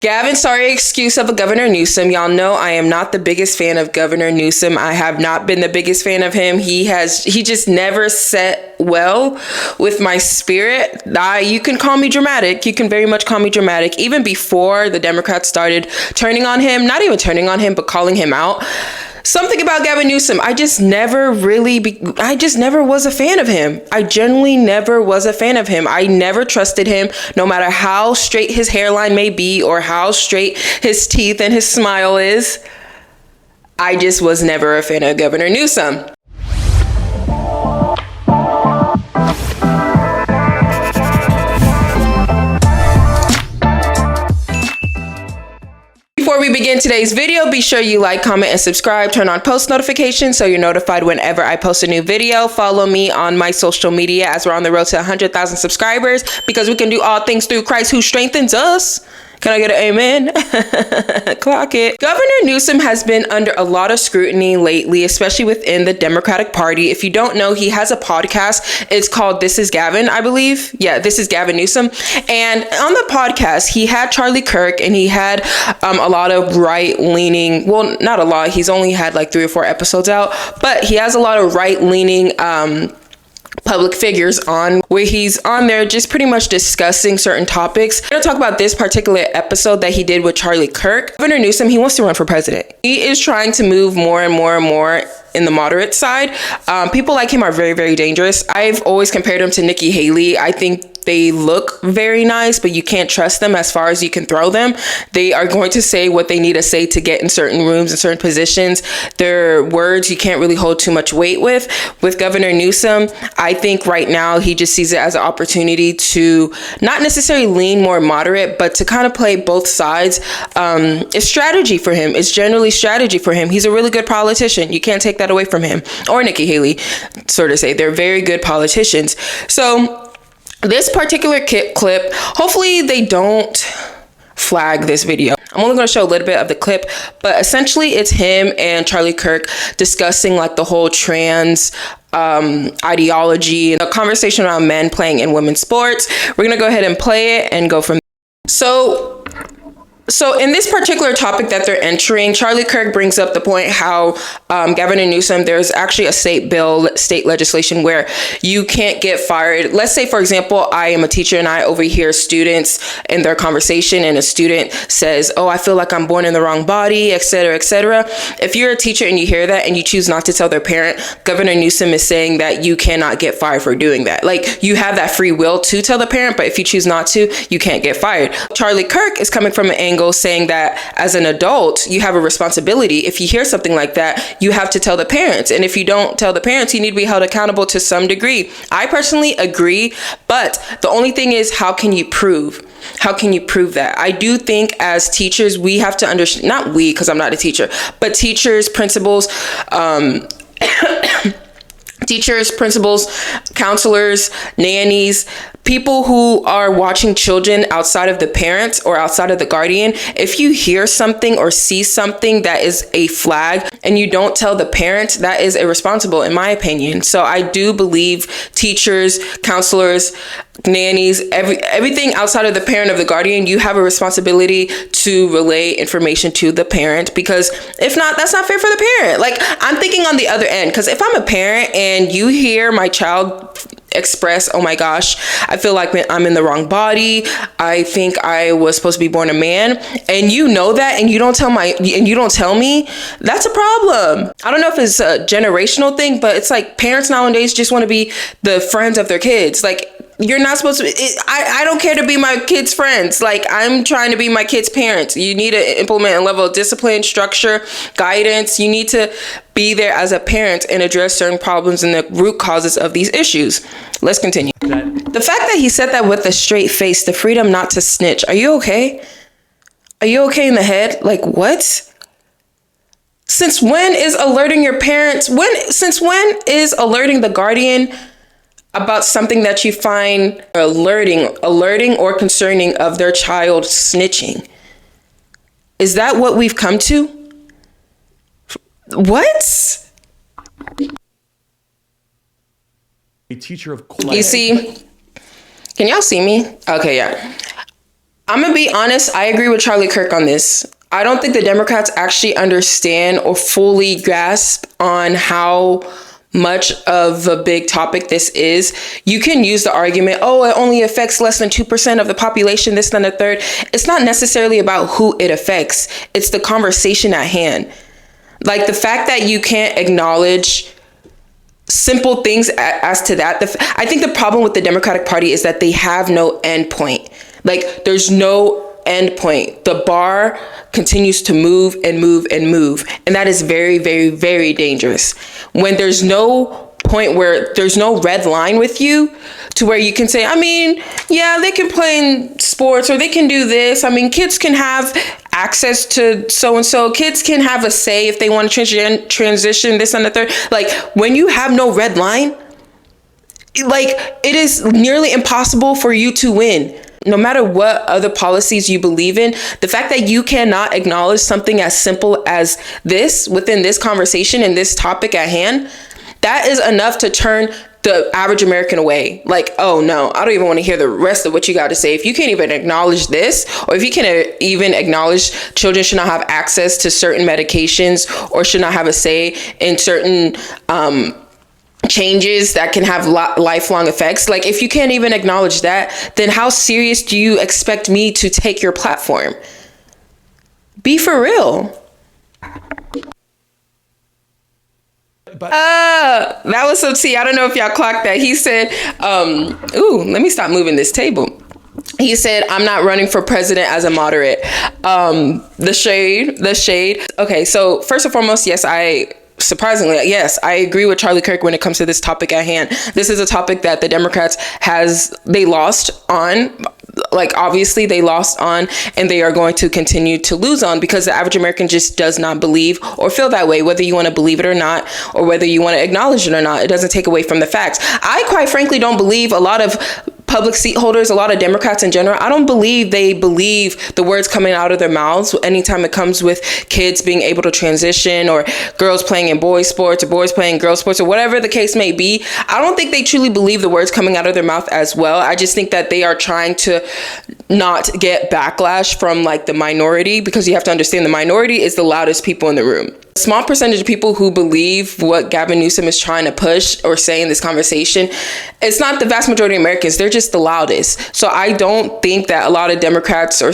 Gavin, sorry excuse of Governor Newsom. Y'all know I am not the biggest fan of Governor Newsom. I have not been the biggest fan of him. He just never set well with my spirit. You can call me dramatic. You can very much call me dramatic. Even before the Democrats started turning on him, not even turning on him, but calling him out. Something about Gavin Newsom, I just never was a fan of him. I genuinely never was a fan of him. I never trusted him, no matter how straight his hairline may be or how straight his teeth and his smile is. I just was never a fan of Governor Newsom. Before we begin today's video, be sure you like, comment, and subscribe. Turn on post notifications so you're notified whenever I post a new video. Follow me on my social media as we're on the road to 100,000 subscribers, because we can do all things through Christ who strengthens us. Can I get an amen? Clock it. Governor Newsom has been under a lot of scrutiny lately, especially within the Democratic Party. If you don't know, he has a podcast. It's called This Is Gavin, I believe. Yeah, This Is Gavin Newsom. And on the podcast, he had Charlie Kirk, and he had a lot of right-leaning, well, not a lot. He's only had like 3 or 4 episodes out, but he has a lot of right-leaning public figures on, where he's on there just pretty much discussing certain topics. I'm going to talk about this particular episode that he did with Charlie Kirk. Governor Newsom, he wants to run for president. He is trying to move more and more and more in the moderate side. People like him are very, very dangerous. I've always compared him to Nikki Haley. I think they look very nice, but you can't trust them as far as you can throw them. They are going to say what they need to say to get in certain rooms and certain positions. Their words you can't really hold too much weight with. With Governor Newsom, I think right now he just sees it as an opportunity to not necessarily lean more moderate, but to kind of play both sides. It's strategy for him. It's generally strategy for him. He's a really good politician. You can't take that away from him or Nikki Haley, sort of say. They're very good politicians. So this particular clip, hopefully they don't flag this video. I'm only going to show a little bit of the clip, but essentially it's him and Charlie Kirk discussing like the whole trans ideology and the conversation around men playing in women's sports. We're going to go ahead and play it and go from there. So in this particular topic that they're entering, Charlie Kirk brings up the point how Gavin Newsom, there's actually a state legislation where you can't get fired. Let's say, for example, I am a teacher and I overhear students in their conversation, and a student says, "Oh, I feel like I'm born in the wrong body," etc., etc. If you're a teacher and you hear that and you choose not to tell their parent, Governor Newsom is saying that you cannot get fired for doing that. Like, you have that free will to tell the parent, but if you choose not to, you can't get fired. Charlie Kirk is coming from an angle saying that as an adult, you have a responsibility. If you hear something like that, you have to tell the parents. And if you don't tell the parents, you need to be held accountable to some degree. I personally agree, but the only thing is, how can you prove? How can you prove that? I do think as teachers, we have to understand, not we, because I'm not a teacher, but teachers, principals, teachers, principals, counselors, nannies, people who are watching children outside of the parent or outside of the guardian. If you hear something or see something that is a flag and you don't tell the parent, that is irresponsible, in my opinion. So I do believe teachers, counselors, nannies, everything outside of the parent of the guardian, you have a responsibility to relay information to the parent, because if not, that's not fair for the parent. Like, I'm thinking on the other end, because if I'm a parent and you hear my child express, "Oh my gosh, I feel like I'm in the wrong body. I think I was supposed to be born a man," and you know that, and you don't tell me, that's a problem. I don't know if it's a generational thing, but it's like parents nowadays just want to be the friends of their kids. Like, you're not supposed to. I don't care to be my kids' friends. Like, I'm trying to be my kids' parents. You need to implement a level of discipline, structure, guidance. You need to be there as a parent and address certain problems and the root causes of these issues. Let's continue. The fact that he said that with a straight face, the freedom not to snitch. Are you okay? Are you okay in the head? Like, what? Since when is alerting your parents? Since when is alerting the guardian about something that you find alerting or concerning of their child snitching? Is that what we've come to? What? A teacher of You see, can y'all see me? Okay, yeah. I'm gonna be honest, I agree with Charlie Kirk on this. I don't think the Democrats actually understand or fully grasp on how much of a big topic this is. You can use the argument, oh, it only affects less than 2% of the population, this, then a third. It's not necessarily about who it affects. It's the conversation at hand. Like the fact that you can't acknowledge simple things as to that. I think the problem with the Democratic Party is that they have no end point. Like there's no end point. The bar continues to move and move and move. And that is very, very, very dangerous. When there's no point where there's no red line with you to where you can say, I mean, yeah, they can play in sports or they can do this. I mean, kids can have access to so-and-so. Kids can have a say if they want to transition this and the third. Like when you have no red line, like it is nearly impossible for you to win. No matter what other policies you believe in, the fact that you cannot acknowledge something as simple as this within this conversation and this topic at hand, that is enough to turn the average American away. Like, oh no, I don't even want to hear the rest of what you got to say. If you can't even acknowledge this, or if you can't even acknowledge children should not have access to certain medications or should not have a say in certain changes that can have lifelong effects. Like if you can't even acknowledge that, then how serious do you expect me to take your platform? Be for real. That was some tea. I don't know if y'all clocked that. He said, let me stop moving this table. He said, I'm not running for president as a moderate. The shade. Okay, so first and foremost, surprisingly, yes, I agree with Charlie Kirk when it comes to this topic at hand. This is a topic that the Democrats they lost on. Like, obviously they lost on, and they are going to continue to lose on because the average American just does not believe or feel that way, whether you want to believe it or not, or whether you want to acknowledge it or not. It doesn't take away from the facts. I quite frankly don't believe a lot of public seat holders, a lot of Democrats in general, I don't believe they believe the words coming out of their mouths anytime it comes with kids being able to transition or girls playing in boys sports or boys playing girls sports or whatever the case may be. I don't think they truly believe the words coming out of their mouth as well. I just think that they are trying to not get backlash from like the minority, because you have to understand the minority is the loudest people in the room. A small percentage of people who believe what Gavin Newsom is trying to push or say in this conversation, it's not the vast majority of Americans. They're just the loudest. So I don't think that a lot of Democrats or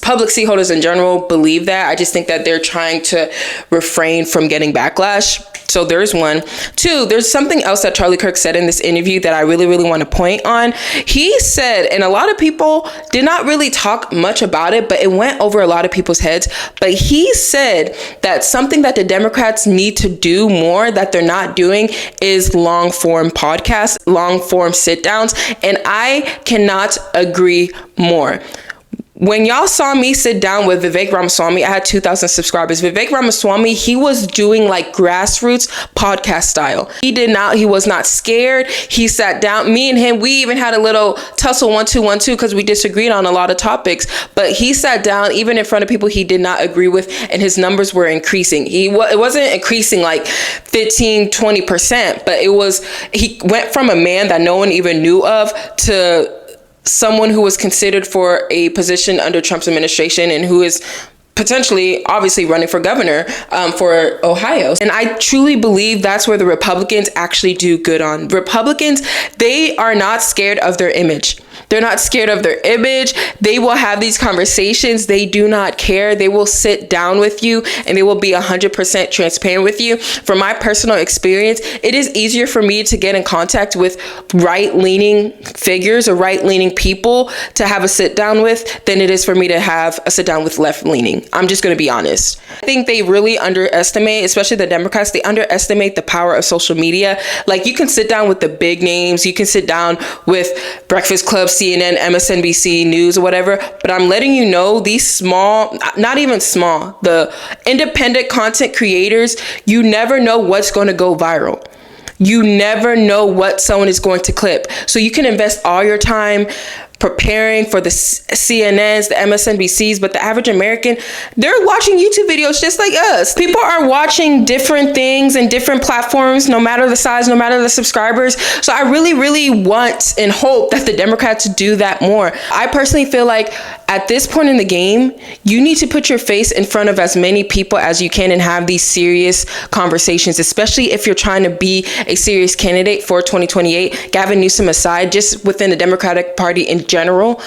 public seat holders in general believe that. I just think that they're trying to refrain from getting backlash. So there's one. Two, there's something else that Charlie Kirk said in this interview that I really, really want to point on. He said, and a lot of people did not really talk much about it, but it went over a lot of people's heads. But he said that something that the Democrats need to do more that they're not doing is long form podcasts, long form sit downs. And I cannot agree more. When y'all saw me sit down with Vivek Ramaswamy, I had 2,000 subscribers. Vivek Ramaswamy, he was doing like grassroots podcast style. He was not scared. He sat down, me and him, we even had a little tussle 1-2-1-2 because we disagreed on a lot of topics. But he sat down even in front of people he did not agree with, and his numbers were increasing. It wasn't increasing like 15-20%, but he went from a man that no one even knew of to someone who was considered for a position under Trump's administration and who is potentially, obviously, running for governor for Ohio. And I truly believe that's where the Republicans actually do good on. Republicans, they are not scared of their image. They're not scared of their image. They will have these conversations. They do not care. They will sit down with you and they will be 100% transparent with you. From my personal experience, it is easier for me to get in contact with right-leaning figures or right-leaning people to have a sit down with than it is for me to have a sit down with left-leaning. I'm just going to be honest. I think they really underestimate, especially the Democrats, they underestimate the power of social media. Like, you can sit down with the big names. You can sit down with Breakfast Club, CNN, MSNBC News, or whatever. But I'm letting you know, these small, not even small, the independent content creators, you never know what's going to go viral. You never know what someone is going to clip. So you can invest all your time preparing for the CNNs, the MSNBCs, but the average American, they're watching YouTube videos just like us. People are watching different things and different platforms, no matter the size, no matter the subscribers. So I really, really want and hope that the Democrats do that more. I personally feel like at this point in the game, you need to put your face in front of as many people as you can and have these serious conversations, especially if you're trying to be a serious candidate for 2028, Gavin Newsom aside, just within the Democratic Party in general.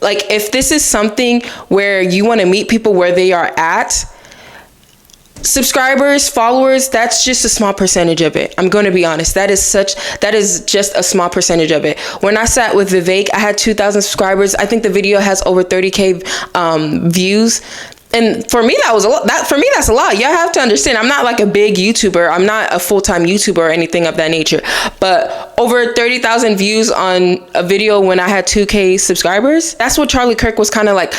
Like, if this is something where you want to meet people where they are at, subscribers, followers, that's just a small percentage of it. I'm going to be honest. That is just a small percentage of it. When I sat with Vivek, I had 2,000 subscribers. I think the video has over 30K views. And for me, that was a lot. That's a lot. Y'all have to understand, I'm not like a big YouTuber. I'm not a full-time YouTuber or anything of that nature. But over 30,000 views on a video when I had 2K subscribers, that's what Charlie Kirk was kind of like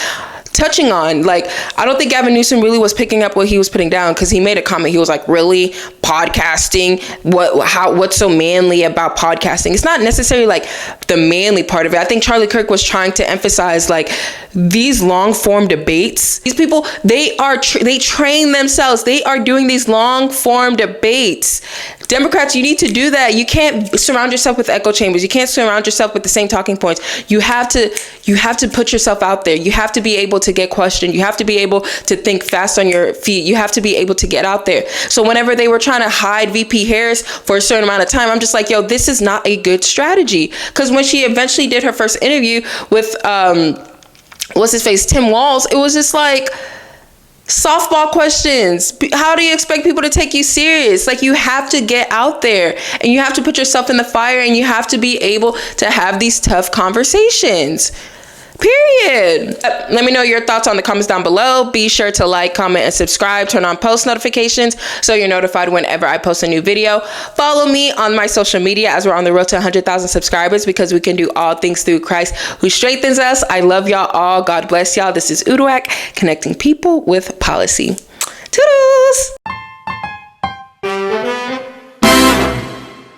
touching on. Like, I don't think Gavin Newsom really was picking up what he was putting down, because he made a comment. He was like, really, podcasting, what's so manly about podcasting? It's not necessarily like the manly part of it. I think Charlie Kirk was trying to emphasize like these long form debates. These people, they train themselves. They are doing these long form debates. Democrats, you need to do that. You can't surround yourself with echo chambers. You can't surround yourself with the same talking points. You have to put yourself out there. You have to be able to get questioned. You have to be able to think fast on your feet. You have to be able to get out there. So whenever they were trying to hide VP Harris for a certain amount of time, I'm just like, yo, this is not a good strategy. Because when she eventually did her first interview with Tim Walz, it was just like softball questions. How do you expect people to take you serious? Like, you have to get out there and you have to put yourself in the fire, and you have to be able to have these tough conversations. Period. Let me know your thoughts on the comments down below. Be sure to like, comment, and subscribe. Turn on post notifications so you're notified whenever I post a new video. Follow me on my social media as we're on the road to 100,000 subscribers, because we can do all things through Christ who strengthens us. I love y'all all. God bless y'all. This is Uduak, connecting people with policy.